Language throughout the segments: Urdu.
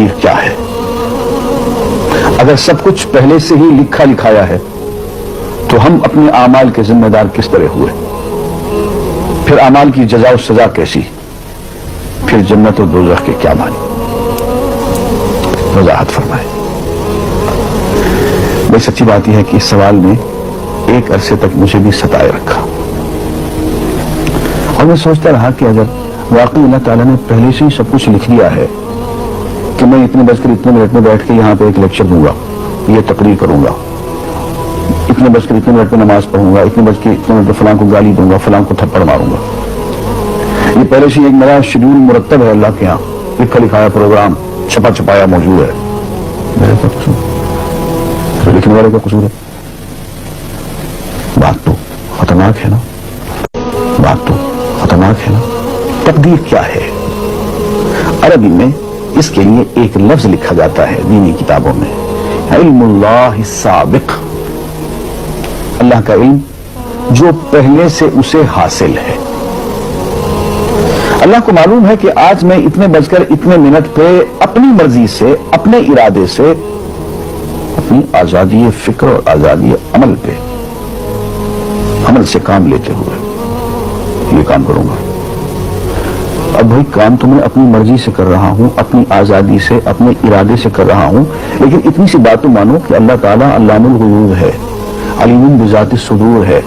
تقدیر کیا ہے؟ اگر سب کچھ پہلے سے ہی لکھا لکھایا ہے تو ہم اپنے اعمال کے ذمہ دار کس طرح ہوئے؟ پھر اعمال کی جزا و سزا کیسی؟ پھر جنت و دوزخ کے کیا معنی؟ وضاحت فرمائے۔ بڑی سچی بات یہ ہے کہ اس سوال نے ایک عرصے تک مجھے بھی ستائے رکھا، اور میں سوچتا رہا کہ اگر واقعی اللہ تعالیٰ نے پہلے سے ہی سب کچھ لکھ دیا ہے کہ میں اتنے بج کر اتنے منٹ میں بیٹھ کے یہاں پہ ایک لیکچر دوں گا، یہ تقریر کروں گا، اتنے بج کر اتنے منٹ میں نماز پڑھوں گا، اتنے بج کے اتنے منٹ میں فلاں کو گالی دوں گا، فلاں کو تھپڑ ماروں گا، یہ پہلے سے ایک میرا شیڈول مرتب ہے اللہ کے یہاں، لکھا لکھایا پروگرام چھپا چھپایا موجود ہے، میرے کیا قصور؟ لکھنے والے کا قصور ہے؟ بات تو خطرناک ہے نا، بات تو خطرناک ہے نا۔ تقدیر کیا ہے؟ عربی میں اس کے لیے ایک لفظ لکھا جاتا ہے دینی کتابوں میں، علم اللہ السابق، اللہ کا علم جو پہلے سے اسے حاصل ہے۔ اللہ کو معلوم ہے کہ آج میں اتنے بج کر اتنے منٹ پہ اپنی مرضی سے، اپنے ارادے سے، اپنی آزادی فکر اور آزادی عمل پہ، عمل سے کام لیتے ہوئے یہ کام کروں گا۔ اب بھائی کام تو میں اپنی مرضی سے کر رہا ہوں، اپنی آزادی سے، اپنے ارادے سے کر رہا ہوں، لیکن اتنی سی بات تو مانو کہ اللہ تعالیٰ علام الغیوب ہے، علیم بذات الصدور ہے۔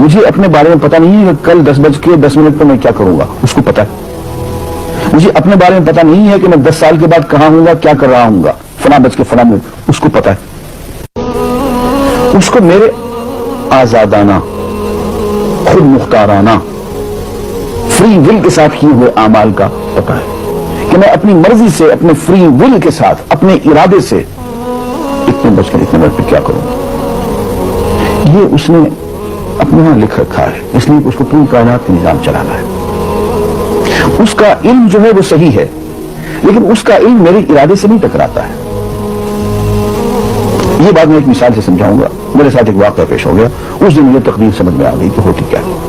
مجھے اپنے بارے میں پتہ نہیں ہے کہ کل 10:10 پہ میں کیا کروں گا، اس کو پتہ ہے۔ مجھے اپنے بارے میں پتہ نہیں ہے کہ میں 10 سال کے بعد کہاں ہوں گا، کیا کر رہا ہوں گا، فلاں بج کے فلاں منٹ، اس کو پتہ ہے۔ اس کو میرے آزادانہ، خود مختارانہ، فری ول کے ساتھ کیے ہوئے اعمال کا پتہ ہے کہ میں اپنی مرضی سے، اپنے فری ول کے ساتھ، اپنے ارادے سے اتنے بج کر اتنے منٹ پہ کیا کروں گا۔ یہ اس نے اپنے یہاں لکھ رکھا ہے، اس لیے اس کو پوری کائنات کا نظام چلانا ہے۔ اس کا علم جو ہے وہ صحیح ہے، لیکن اس کا علم میرے ارادے سے نہیں ٹکراتا ہے۔ یہ بات میں ایک مثال سے سمجھاؤں گا۔ میرے ساتھ ایک واقعہ پیش ہو گیا، اس دن مجھے تقدیر سمجھ میں آ گئی کہ ہوتی کیا ہے۔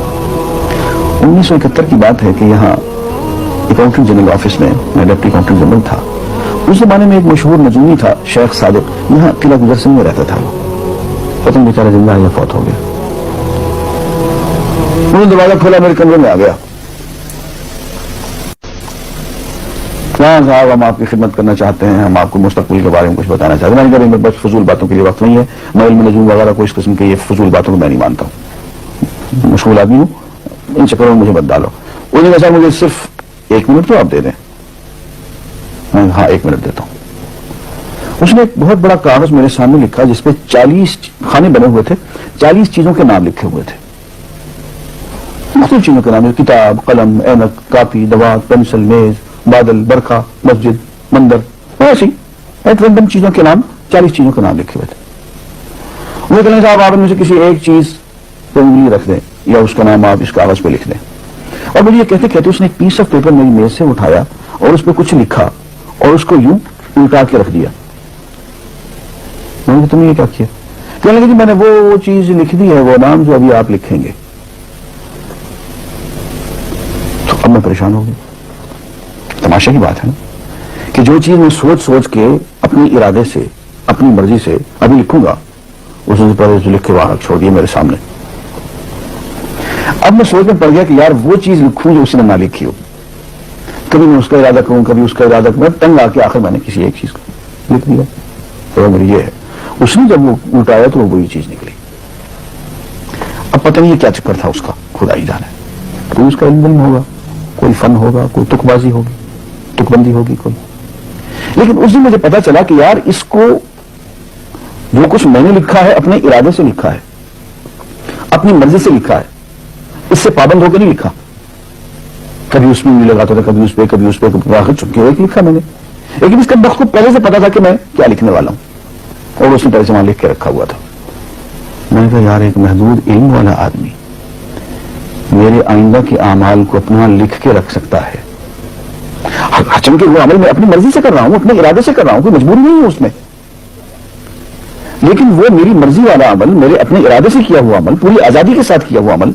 1971 کی بات ہے کہ یہاں اکاؤنٹنٹ جنرل آفس میں ڈپٹی اکاؤنٹنٹ جنرل تھا۔ اس زمانے میں ایک مشہور نجومی تھا شیخ صادق، یہاں قلعہ گزر سنگھ میں رہتا تھا، ختم بیچارہ زندہ ہے یا فوت ہو گیا۔ انہوں نے دروازہ کھولا، میرے کمرے میں آ گیا۔ ہاں صاحب ہم آپ کی خدمت کرنا چاہتے ہیں، ہم آپ کو مستقبل کے بارے میں کچھ بتانا چاہتے ہیں۔ میں نے کہا بس فضول باتوں کے لیے وقت نہیں ہے، میں علم نجوم وغیرہ کوئی اس قسم کے یہ فضول باتوں کو میں نہیں مانتا ہوں، مشغول آدمی ہوں، ان چکروں میں مجھے مت ڈالو۔ انہوں نے کہا مجھے صرف 1 منٹ تو آپ دے دیں۔ میں ہاں 1 منٹ دیتا ہوں۔ اس نے ایک بہت بڑا کاغذ میرے سامنے لکھا جس پہ 40 خانے بنے ہوئے تھے، 40 چیزوں کے نام لکھے ہوئے تھے، مختلف چیزوں کے نام، کتاب، قلم، اینک، کاپی، دوات، پینسل، میز، بادل، برقع، مسجد، مندر، ایسی رینڈم چیزوں کے نام، 40 چیزوں کے نام لکھے ہوئے تھے۔ انہوں نے کہا صاحب آپ مجھے کسی ایک چیز پہ انگلی رکھ دیں یا اس کا نام آپ اس کاغذ پہ لکھ دیں۔ اور مجھے یہ کہتے کہتے اس نے ایک پیس آف پیپر میری میز سے اٹھایا اور اس پہ کچھ لکھا اور اس کو یوں الٹا کے رکھ دیا۔ میں نے کہا تم نے یہ کیا کیا؟ کہنے لگے کہ میں نے وہ چیز لکھ دی ہے، وہ نام جو ابھی آپ لکھیں گے۔ تو اب میں پریشان ہو گیا۔ تماشا کی بات ہے نا کہ جو چیز میں سوچ سوچ کے اپنی ارادے سے، اپنی مرضی سے ابھی لکھوں گا، اس سے پہلے جو لکھ کے وہاں چھوڑ دیا میرے سامنے۔ اب میں سوچ میں پڑ گیا کہ یار وہ چیز لکھوں جو اس نے نہ لکھی ہو، کبھی میں اس کا ارادہ کروں، کبھی اس کا ارادہ کروں، تنگ آ کے آخر میں نے کسی ایک چیز کو لکھ دیا، تو میری یہ ہے۔ اس نے جب وہ الٹایا تو وہ وہی چیز نکلی۔ اب پتہ نہیں یہ کیا چکر تھا اس کا، خدا ہی جانے۔ کوئی اس کا علم ہوگا، کوئی فن ہوگا، کوئی تک بازی ہوگی، تک بندی ہوگی کوئی۔ لیکن اس دن مجھے پتا چلا کہ یار اس کو جو کچھ میں نے لکھا ہے اپنے ارادے سے لکھا ہے، اپنی مرضی سے لکھا ہے، اس سے پابند ہو کے نہیں لکھا۔ کبھی اس میں نہیں لگاتا تھا، کبھی اس پہ، کبھی اس پہ، آخر چپکے ہوئے لکھا میں نے۔ لیکن اس کا بخت کو پہلے سے پتا تھا کہ میں کیا لکھنے والا ہوں، اور اس نے پہلے سے وہاں لکھ کے رکھا ہوا تھا۔ میں نے کہا یار ایک محدود علم والا آدمی میرے آئندہ کے اعمال کو اپنا لکھ کے رکھ سکتا ہے، چونکہ وہ عمل میں اپنی مرضی سے کر رہا ہوں، اپنے ارادے سے کر رہا ہوں، کوئی مجبوری نہیں ہے اس میں، لیکن وہ میری مرضی والا عمل، میرے اپنے ارادے سے کیا ہوا عمل، پوری آزادی کے ساتھ کیا ہوا عمل،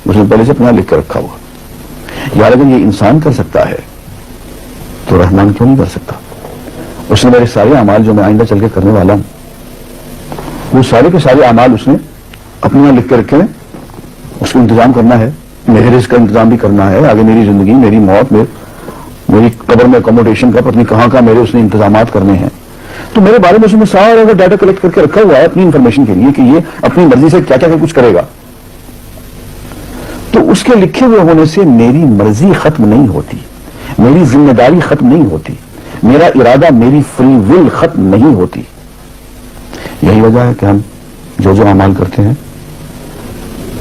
اس نے پہلے سے اپنا لکھ کے رکھا ہوا۔ یار اگر یہ انسان کر سکتا ہے تو رحمان کیوں نہیں کر سکتا؟ اس نے میرے سارے اعمال جو میں آئندہ چل کے کرنے والا ہوں وہ سارے کے سارے اعمال اس نے اپنے یہاں لکھ کے رکھے ہیں. اس کو انتظام کرنا ہے, میرے رزق کا انتظام بھی کرنا ہے, آگے میری زندگی, میری موت, میری قبر میں اکوموڈیشن کا پتہ نہیں کہاں کا میرے اس نے انتظامات کرنے ہیں. تو میرے بارے میں اس نے سارا ڈاٹا کلیکٹ کر کے رکھا ہوا ہے اپنی انفارمیشن کے لیے کہ یہ اپنی مرضی سے کیا کیا کچھ کرے گا. تو اس کے لکھے ہوئے ہونے سے میری مرضی ختم نہیں ہوتی, میری ذمہ داری ختم نہیں ہوتی, میرا ارادہ, میری فری ول ختم نہیں ہوتی. یہی وجہ ہے کہ ہم جو اعمال کرتے ہیں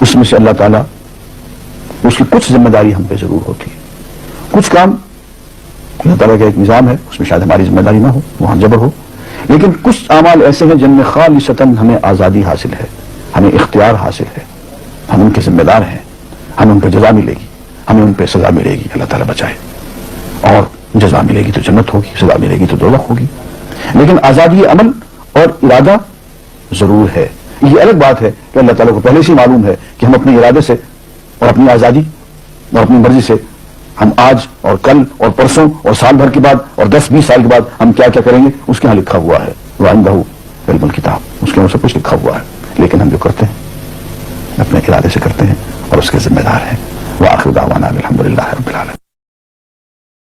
اس میں سے اللہ تعالیٰ اس کی کچھ ذمہ داری ہم پہ ضرور ہوتی ہے. کچھ کام اللہ تعالیٰ کا ایک نظام ہے, اس میں شاید ہماری ذمہ داری نہ ہو, وہاں جبر ہو, لیکن کچھ اعمال ایسے ہیں جن میں خالصتاً ہمیں آزادی حاصل ہے, ہمیں اختیار حاصل ہے, ہم ان کے ذمہ دار ہیں, ہمیں ان پہ جزا ملے گی, ہمیں ان پہ سزا ملے گی, اللہ تعالیٰ بچائے. اور جزا ملے گی تو جنت ہوگی, سزا ملے گی تو دوزخ ہوگی. لیکن آزادی عمل اور ارادہ ضرور ہے. یہ الگ بات ہے کہ اللہ تعالیٰ کو پہلے سے معلوم ہے کہ ہم اپنے ارادے سے اور اپنی آزادی اور اپنی مرضی سے ہم آج اور کل اور پرسوں اور سال بھر کے بعد اور 10-20 سال کے بعد ہم کیا کیا کریں گے اس کے ہاں لکھا ہوا ہے. وَعِندَهُ عِلْمُ الْكِتَابِ, اس کے ہاں سب کچھ لکھا ہوا ہے. لیکن ہم جو کرتے ہیں اپنے ارادے سے کرتے ہیں اور اس کے ذمہ دار ہیں. وآخر دعوانا الحمدللہ رب العالمین.